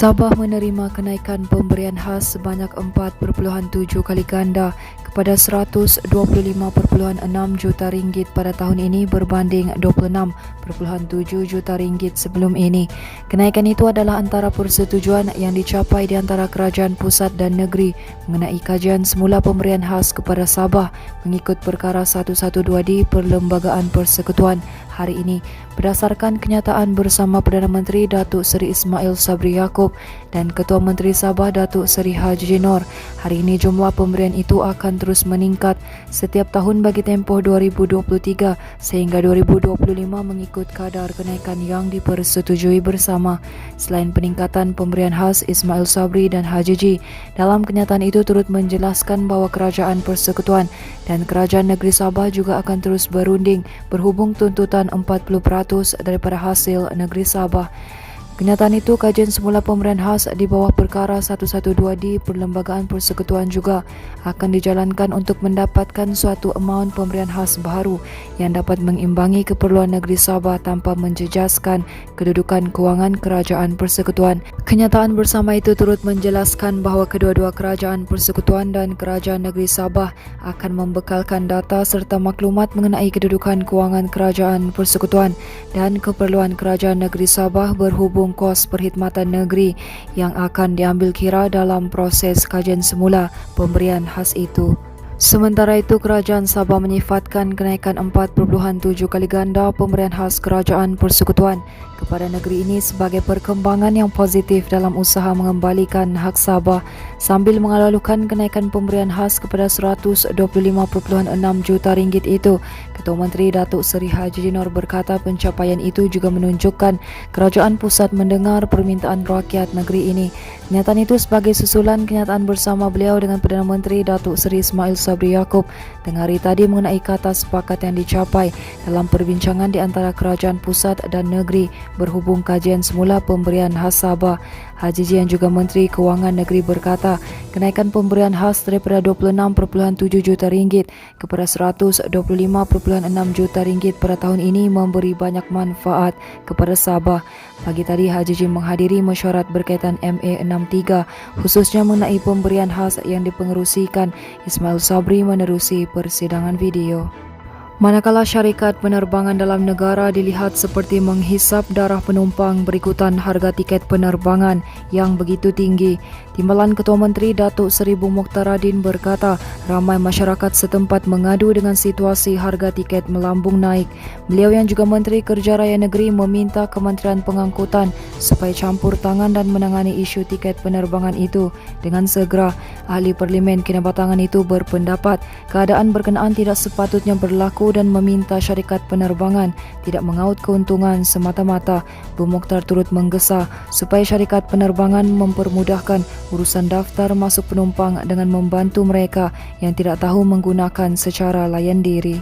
Sabah menerima kenaikan pemberian khas sebanyak 4.7 kali ganda kepada 125.6 juta ringgit pada tahun ini berbanding 26.7 juta ringgit sebelum ini. Kenaikan itu adalah antara persetujuan yang dicapai di antara kerajaan pusat dan negeri mengenai kajian semula pemberian khas kepada Sabah mengikut perkara 112 di Perlembagaan Persekutuan hari ini berdasarkan kenyataan bersama Perdana Menteri Datuk Seri Ismail Sabri Yaakob dan Ketua Menteri Sabah Datuk Seri Haji Nur. Hari ini jumlah pemberian itu akan terus meningkat setiap tahun bagi tempoh 2023 sehingga 2025 mengikut kadar kenaikan yang dipersetujui bersama. Selain peningkatan pemberian khas, Ismail Sabri dan Haji Ji dalam kenyataan itu turut menjelaskan bahawa Kerajaan Persekutuan dan Kerajaan Negeri Sabah juga akan terus berunding berhubung tuntutan 40% daripada hasil negeri Sabah. Kenyataan itu, kajian semula pemberian khas di bawah perkara 112 di Perlembagaan Persekutuan juga akan dijalankan untuk mendapatkan suatu amaun pemberian khas baharu yang dapat mengimbangi keperluan negeri Sabah tanpa menjejaskan kedudukan kewangan Kerajaan Persekutuan. Kenyataan bersama itu turut menjelaskan bahawa kedua-dua Kerajaan Persekutuan dan Kerajaan Negeri Sabah akan membekalkan data serta maklumat mengenai kedudukan kewangan Kerajaan Persekutuan dan keperluan Kerajaan Negeri Sabah berhubung kos perkhidmatan negeri yang akan diambil kira dalam proses kajian semula pemberian khas itu. Sementara itu, Kerajaan Sabah menyifatkan kenaikan 4.7 kali ganda pemberian khas Kerajaan Persekutuan kepada negeri ini sebagai perkembangan yang positif dalam usaha mengembalikan hak Sabah sambil mengalu-alukan kenaikan pemberian khas kepada 125.6 juta ringgit itu. Ketua Menteri Datuk Seri Haji Nur berkata pencapaian itu juga menunjukkan Kerajaan Pusat mendengar permintaan rakyat negeri ini. Kenyataan itu sebagai susulan kenyataan bersama beliau dengan Perdana Menteri Datuk Seri Ismail Sabri Yaakob tengah hari tadi mengenai kata sepakat yang dicapai dalam perbincangan di antara Kerajaan Pusat dan Negeri berhubung kajian semula pemberian khas Sabah. Haji Ji yang juga Menteri Kewangan Negeri berkata kenaikan pemberian khas daripada 26.7 juta ringgit kepada 125.6 juta ringgit pada tahun ini memberi banyak manfaat kepada Sabah. Pagi tadi Haji Ji menghadiri mesyuarat berkaitan MA63 khususnya mengenai pemberian khas yang dipengerusikan. Ismail Sabri menerusi persidangan video. Manakala syarikat penerbangan dalam negara dilihat seperti menghisap darah penumpang berikutan harga tiket penerbangan yang begitu tinggi. Timbalan Ketua Menteri Datuk Seri Bung Mokhtaradin berkata ramai masyarakat setempat mengadu dengan situasi harga tiket melambung naik. Beliau yang juga Menteri Kerja Raya Negeri meminta Kementerian Pengangkutan supaya campur tangan dan menangani isu tiket penerbangan itu dengan segera. Ahli Parlimen Kinabatangan itu berpendapat keadaan berkenaan tidak sepatutnya berlaku dan meminta syarikat penerbangan tidak mengaut keuntungan semata-mata. Bung Mokhtar turut menggesa supaya syarikat penerbangan mempermudahkan urusan daftar masuk penumpang dengan membantu mereka yang tidak tahu menggunakan secara layan diri.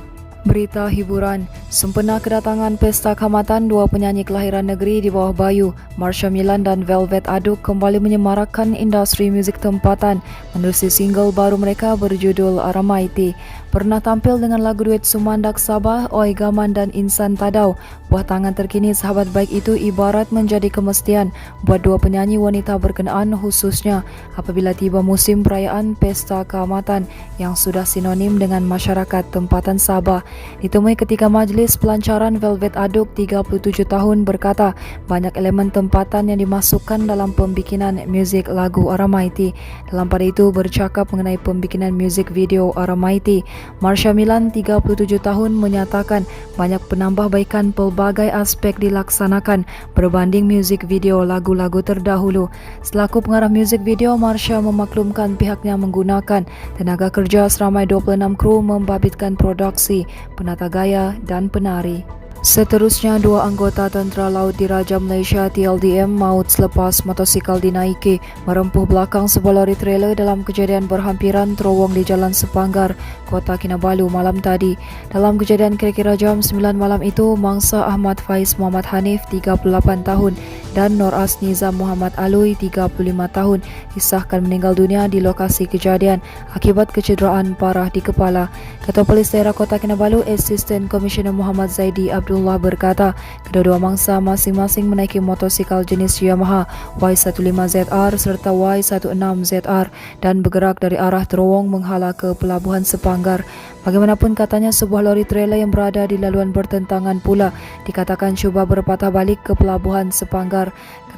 Berita hiburan, sempena kedatangan Pesta Kehormatan dua penyanyi kelahiran negeri di bawah bayu, Marsha Milan dan Velvet Aduk kembali menyemarakkan industri muzik tempatan menerusi single baru mereka berjudul Aramaiti. Pernah tampil dengan lagu duet Sumandak Sabah, Oi Gaman dan Insan Tadau. Buah tangan terkini sahabat baik itu ibarat menjadi kemestian buat dua penyanyi wanita berkenaan khususnya apabila tiba musim perayaan Pesta Kehormatan yang sudah sinonim dengan masyarakat tempatan Sabah. Ditemui ketika majlis pelancaran, Velvet Aduk 37 tahun berkata banyak elemen tempatan yang dimasukkan dalam pembikinan muzik lagu Aramaiti. Dalam pada itu bercakap mengenai pembikinan muzik video Aramaiti, Marsha Milan 37 tahun menyatakan banyak penambahbaikan pelbagai aspek dilaksanakan berbanding muzik video lagu-lagu terdahulu. Selaku pengarah muzik video, Marsha memaklumkan pihaknya menggunakan tenaga kerja seramai 26 kru membabitkan produksi, penata gaya dan penari. Seterusnya, dua anggota Tentera Laut Diraja Malaysia TLDM maut selepas motosikal dinaiki merempuh belakang sebuah lori trailer dalam kejadian berhampiran terowong di Jalan Sepanggar, Kota Kinabalu malam tadi. Dalam kejadian kira-kira jam 9 malam itu, mangsa Ahmad Faiz Muhammad Hanif 38 tahun dan Nur Asnizam Muhammad Alui 35 tahun disahkan meninggal dunia di lokasi kejadian akibat kecederaan parah di kepala. Ketua Polis Daerah Kota Kinabalu, Asisten Komisioner Muhammad Zaidi Abdul Abdullah berkata, kedua-dua mangsa masing-masing menaiki motosikal jenis Yamaha Y15ZR serta Y16ZR dan bergerak dari arah terowong menghala ke Pelabuhan Sepanggar. Bagaimanapun katanya sebuah lori trailer yang berada di laluan bertentangan pula dikatakan cuba berpatah balik ke Pelabuhan Sepanggar.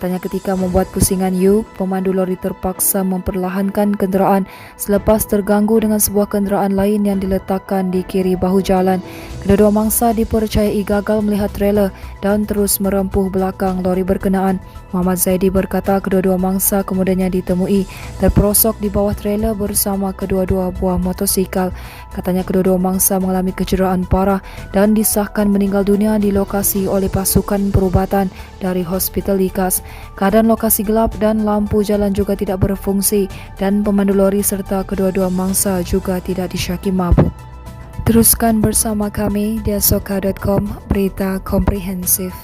Katanya ketika membuat pusingan U, pemandu lori terpaksa memperlahankan kenderaan selepas terganggu dengan sebuah kenderaan lain yang diletakkan di kiri bahu jalan. Kedua-dua mangsa dipercayai gagal melihat trailer dan terus merempuh belakang lori berkenaan. Muhammad Zaidi berkata kedua-dua mangsa kemudiannya ditemui terperosok di bawah trailer bersama kedua-dua buah motosikal. Katanya kedua-dua mangsa mengalami kecederaan parah dan disahkan meninggal dunia di lokasi oleh pasukan perubatan dari Hospital Likas. Keadaan lokasi gelap dan lampu jalan juga tidak berfungsi dan pemandu lori serta kedua-dua mangsa juga tidak disyaki mabuk. Teruskan bersama kami di asoka.com, berita komprehensif.